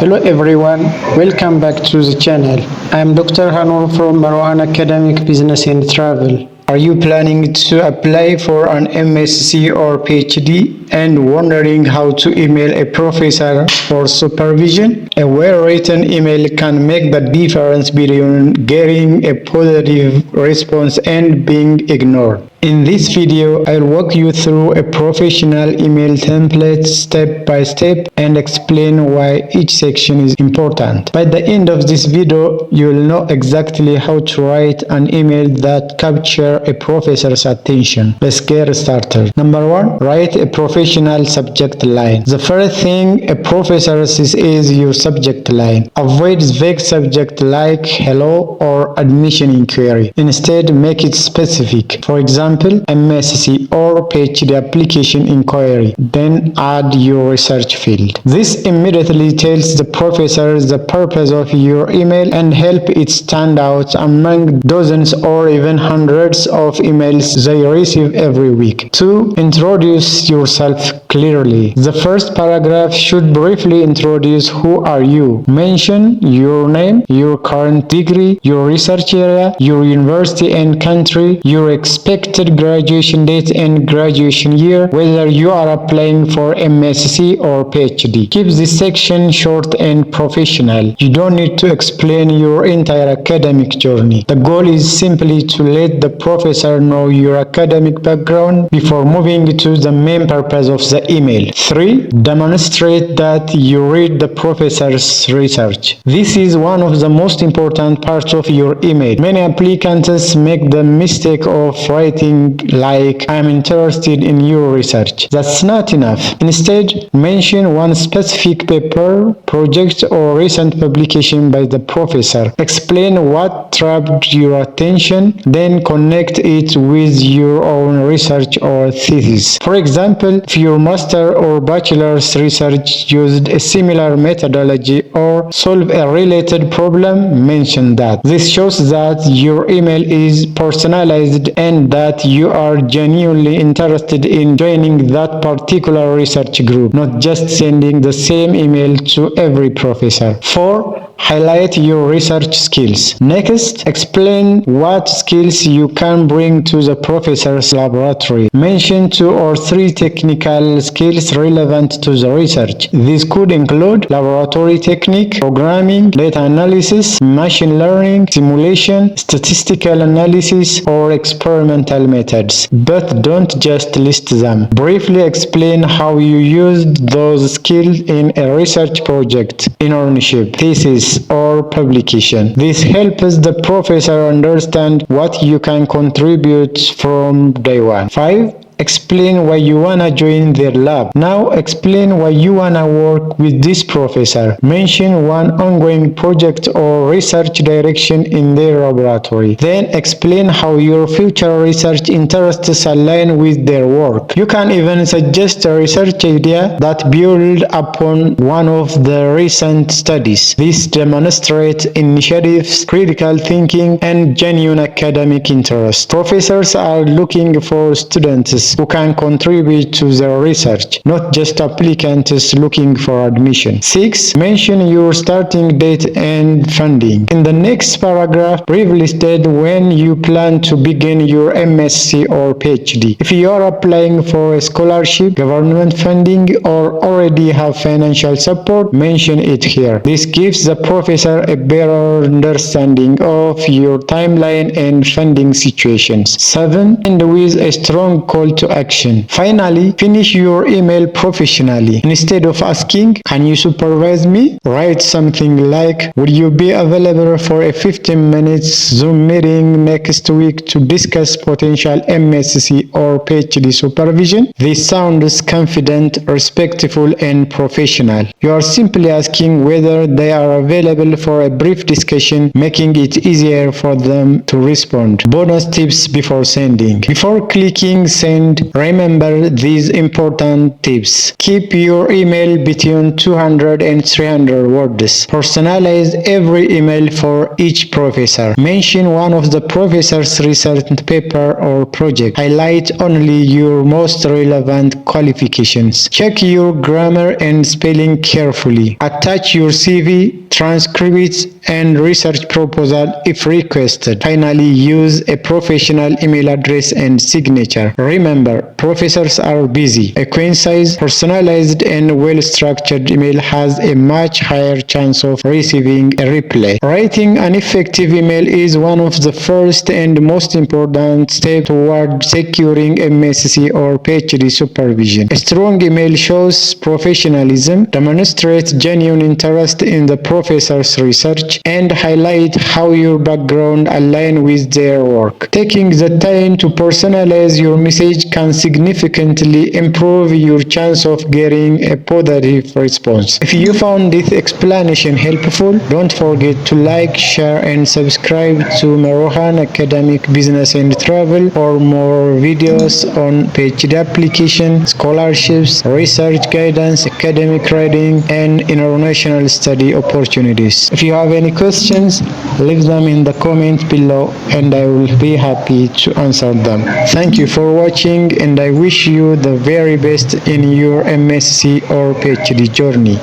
Hello everyone, welcome back to the channel. I am Dr. Hanur from Marwan Academic Business and Travel. Are you planning to apply for an MSc or PhD and wondering how to email a professor for supervision? A well-written email can make the difference between getting a positive response and being ignored. In this video, I'll walk you through a professional email template step by step and explain why each section is important. By the end of this video, you'll know exactly how to write an email that captures a professor's attention. Let's get started. Number 1. Write a professional subject line. The first thing a professor sees is your subject line. Avoid vague subject like hello or admission inquiry. Instead, make it specific. For example, MSc or PhD application inquiry. Then add your research field. This immediately tells the professor the purpose of your email and help it stand out among dozens or even hundreds of emails they receive every week. 2. Introduce yourself clearly. The first paragraph should briefly introduce who are you. Mention your name, your current degree, your research area, your university and country, your expected graduation date and graduation year, whether you are applying for MSc or PhD. Keep this section short and professional. You don't need to explain your entire academic journey. The goal is simply to let the professor know your academic background before moving to the main purpose of the email. 3. Demonstrate that you read the professor's research. This is one of the most important parts of your email. Many applicants make the mistake of writing like I'm interested in your research. That's not enough. Instead, mention one specific paper, project, or recent publication by the professor. Explain what grabbed your attention, then connect it with your own research or thesis. For example, if your master or bachelor's research used a similar methodology or solved a related problem, mention that. This shows that your email is personalized and that you are genuinely interested in joining that particular research group, not just sending the same email to every professor. 4. Highlight your research skills. Next, explain what skills you can bring to the professor's laboratory. Mention 2 or 3 technical skills relevant to the research. These could include laboratory technique, programming, data analysis, machine learning, simulation, statistical analysis, or experimental methods. But don't just list them. Briefly explain how you used those skills in a research project, internship, thesis, or publication. This helps the professor understand what you can contribute from day one. 5. Explain why you wanna join their lab. Now explain why you wanna work with this professor. Mention one ongoing project or research direction in their laboratory. Then explain how your future research interests align with their work. You can even suggest a research idea that builds upon one of the recent studies. This demonstrates initiatives, critical thinking, and genuine academic interest. Professors are looking for students who can contribute to their research, not just applicants looking for admission. 6. Mention your starting date and funding. In the next paragraph, briefly state when you plan to begin your MSc or PhD. If you are applying for a scholarship, government funding, or already have financial support, mention it here. This gives the professor a better understanding of your timeline and funding situations. 7. End with a strong call to action. Finally, finish your email professionally. Instead of asking, "Can you supervise me?" write something like, "Will you be available for a 15 minutes Zoom meeting next week to discuss potential MSc or PhD supervision?" This sounds confident, respectful, and professional. You are simply asking whether they are available for a brief discussion, making it easier for them to respond. Bonus tips before sending. Before clicking send, and remember these important tips. Keep your email between 200 and 300 words. Personalize every email for each professor. Mention one of the professor's research paper or project. Highlight only your most relevant qualifications. Check your grammar and spelling carefully. Attach your CV, transcripts, and research proposal if requested. Finally, use a professional email address and signature. Remember, professors are busy. A concise, personalized, and well-structured email has a much higher chance of receiving a reply. Writing an effective email is one of the first and most important steps toward securing MSc or PhD supervision. A strong email shows professionalism, demonstrates genuine interest in the professor's research, and highlight how your background aligns with their work. Taking the time to personalize your message can significantly improve your chance of getting a positive response. If you found this explanation helpful, don't forget to like, share, and subscribe to Marohan Academic Business and Travel for more videos on PhD application, scholarships, research guidance, academic writing, and international study opportunities. If you have any questions, leave them in the comment below and I will be happy to answer them. Thank you for watching and I wish you the very best in your MSc or PhD journey.